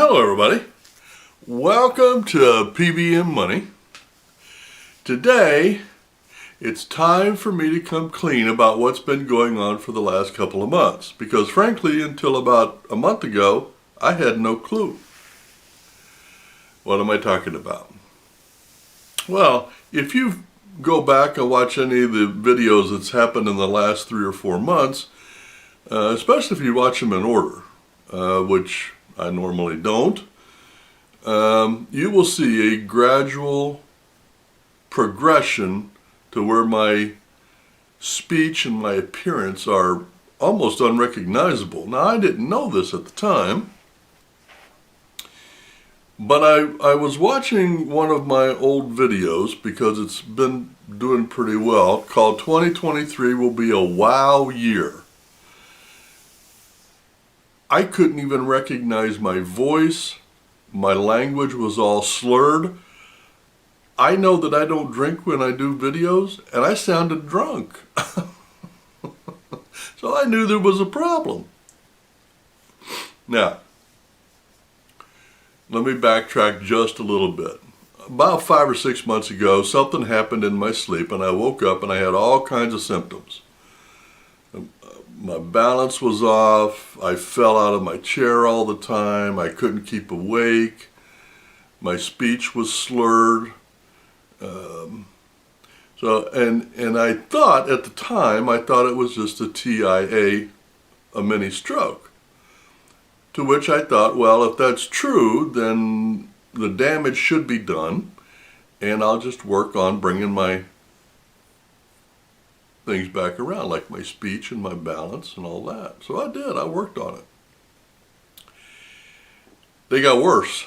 Hello everybody. Welcome to P.B.M. Money. Today, it's time for me to come clean about what's been going on for the last couple of months. Because frankly, until about a month ago, I had no clue. What am I talking about? Well, if you go back and watch any of the videos that's happened in the last 3 or 4 months, especially if you watch them in order, which I normally don't, you will see a gradual progression to where my speech and my appearance are almost unrecognizable. Now, I didn't know this at the time, but I was watching one of my old videos because it's been doing pretty well, called 2023 Will Be a Wow Year. I couldn't even recognize my voice. My language was all slurred. I know that I don't drink when I do videos, and I sounded drunk. So I knew there was a problem. Now, let me backtrack just a little bit. About 5 or 6 months ago, something happened in my sleep, and I woke up and I had all kinds of symptoms. My balance was off. I fell out of my chair all the time. I couldn't keep awake. My speech was slurred. And I thought at the time, I thought it was just a TIA, a mini stroke. To which I thought, well, if that's true, then the damage should be done, and I'll just work on bringing my things back around, like my speech and my balance and all that. So I did. I worked on it. They got worse.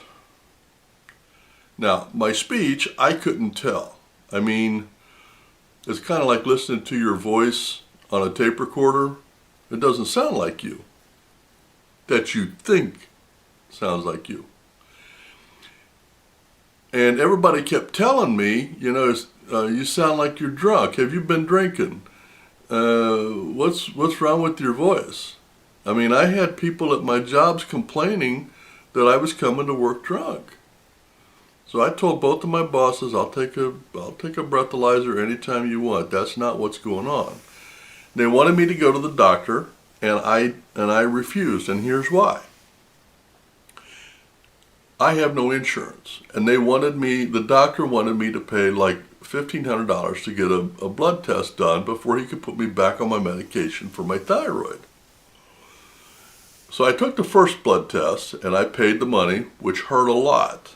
Now, my speech, I couldn't tell. I mean, it's kind of like listening to your voice on a tape recorder. It doesn't sound like you. That you think sounds like you. And everybody kept telling me, you know, you sound like you're drunk. Have you been drinking? What's wrong with your voice? I mean, I had people at my jobs complaining that I was coming to work drunk. So I told both of my bosses, I'll take a breathalyzer anytime you want. That's not what's going on. They wanted me to go to the doctor, and I refused, and here's why. I have no insurance, and the doctor wanted me to pay like $1,500 to get a blood test done before he could put me back on my medication for my thyroid. So I took the first blood test, and I paid the money, which hurt a lot.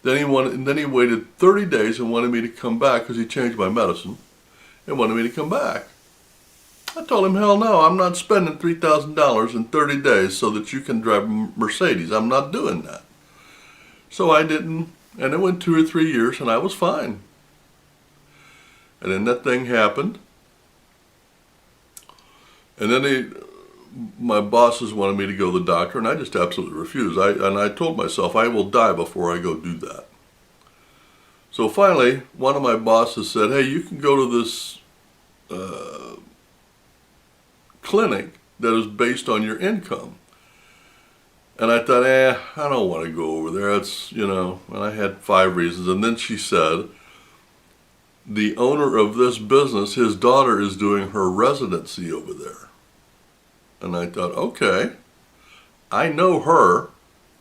Then he waited 30 days and wanted me to come back because he changed my medicine and wanted me to come back. I told him, hell no, I'm not spending $3,000 in 30 days so that you can drive a Mercedes. I'm not doing that. So I didn't, and it went 2 or 3 years, and I was fine. And then that thing happened. And then my bosses wanted me to go to the doctor, and I just absolutely refused. I told myself, I will die before I go do that. So finally, one of my bosses said, hey, you can go to this clinic that is based on your income. And I thought, I don't want to go over there. It's, you know, and I had 5 reasons. And then she said, the owner of this business, his daughter is doing her residency over there. And I thought, okay, I know her.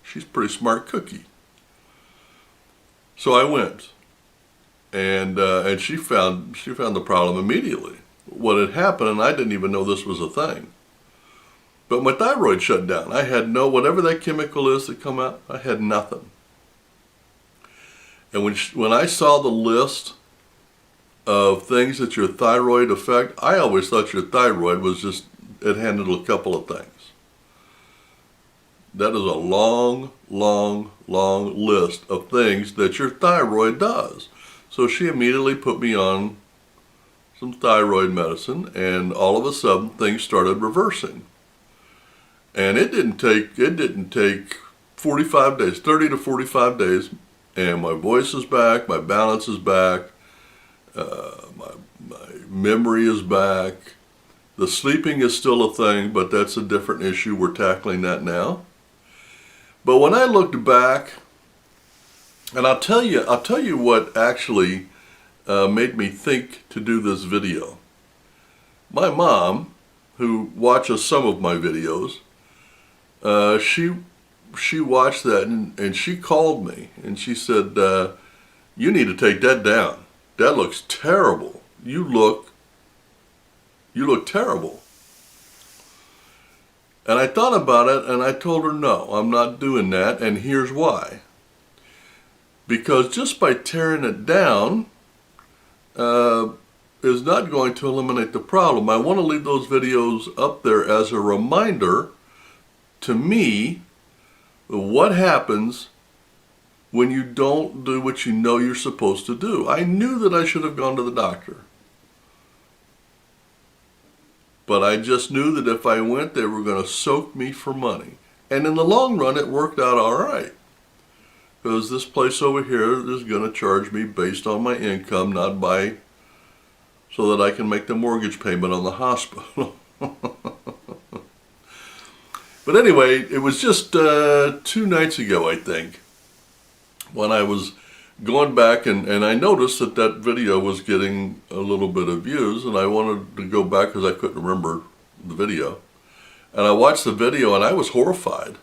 She's a pretty smart cookie. So I went, and she found the problem immediately. What had happened, and I didn't even know this was a thing. But my thyroid shut down. I had whatever that chemical is that come out, I had nothing. And when I saw the list of things that your thyroid affect, I always thought your thyroid was just, it handled a couple of things. That is a long, long, long list of things that your thyroid does. So she immediately put me on some thyroid medicine, and all of a sudden things started reversing. And it didn't take 45 days, 30 to 45 days, and my voice is back, my balance is back, my memory is back. The sleeping is still a thing, but that's a different issue. We're tackling that now. But when I looked back, and I'll tell you what actually made me think to do this video. My mom, who watches some of my videos, she watched that and she called me and she said, you need to take that down. That looks terrible. You look terrible. And I thought about it and I told her, no, I'm not doing that, and here's why. Because just by tearing it down is not going to eliminate the problem. I want to leave those videos up there as a reminder to me of what happens when you don't do what you know you're supposed to do. I knew that I should have gone to the doctor. But I just knew that if I went, they were going to soak me for money. And in the long run, it worked out all right. Because this place over here is going to charge me based on my income, not by so that I can make the mortgage payment on the hospital. But anyway, it was just 2 nights ago, I think, when I was going back and I noticed that that video was getting a little bit of views, and I wanted to go back because I couldn't remember the video. And I watched the video and I was horrified,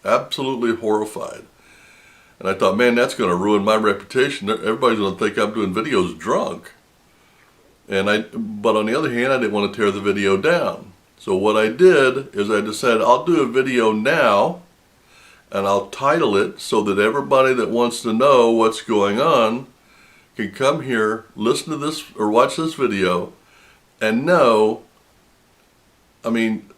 absolutely horrified. And I thought, man, that's going to ruin my reputation. Everybody's going to think I'm doing videos drunk. But on the other hand, I didn't want to tear the video down. So what I did is I decided I'll do a video now, and I'll title it so that everybody that wants to know what's going on can come here, listen to this or watch this video, and know. I mean,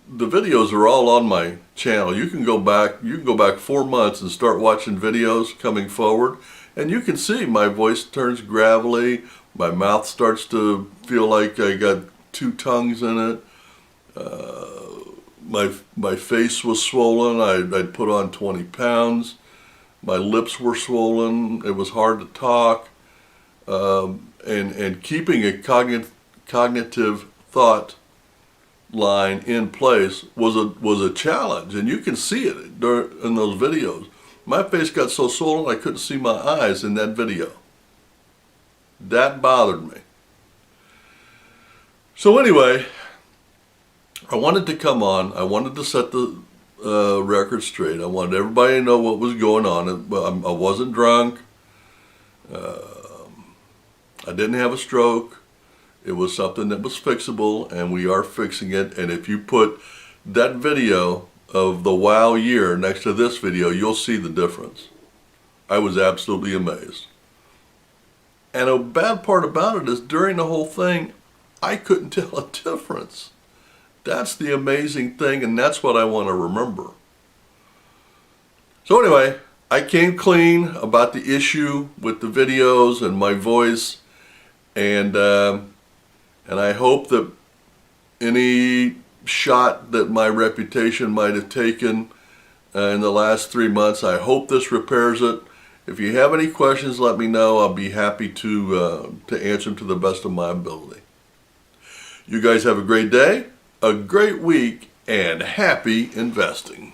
the videos are all on my channel. You can go back 4 months and start watching videos coming forward, and you can see my voice turns gravelly, my mouth starts to feel like I got 2 tongues in it. My face was swollen. I'd put on 20 pounds. My lips were swollen. It was hard to talk. And keeping a cognitive thought line in place was a challenge, and you can see it in those videos. My face got so swollen I couldn't see my eyes in that video. That bothered me. So anyway, I wanted to come on. I wanted to set the record straight. I wanted everybody to know what was going on. I wasn't drunk. I didn't have a stroke. It was something that was fixable, and we are fixing it. And if you put that video of the wow year next to this video, you'll see the difference. I was absolutely amazed. And a bad part about it is during the whole thing, I couldn't tell a difference. That's the amazing thing, and that's what I want to remember. So anyway, I came clean about the issue with the videos and my voice, and I hope that any shot that my reputation might have taken in the last 3 months, I hope this repairs it. If you have any questions, let me know. I'll be happy to answer them to the best of my ability. You guys have a great day, a great week, and happy investing.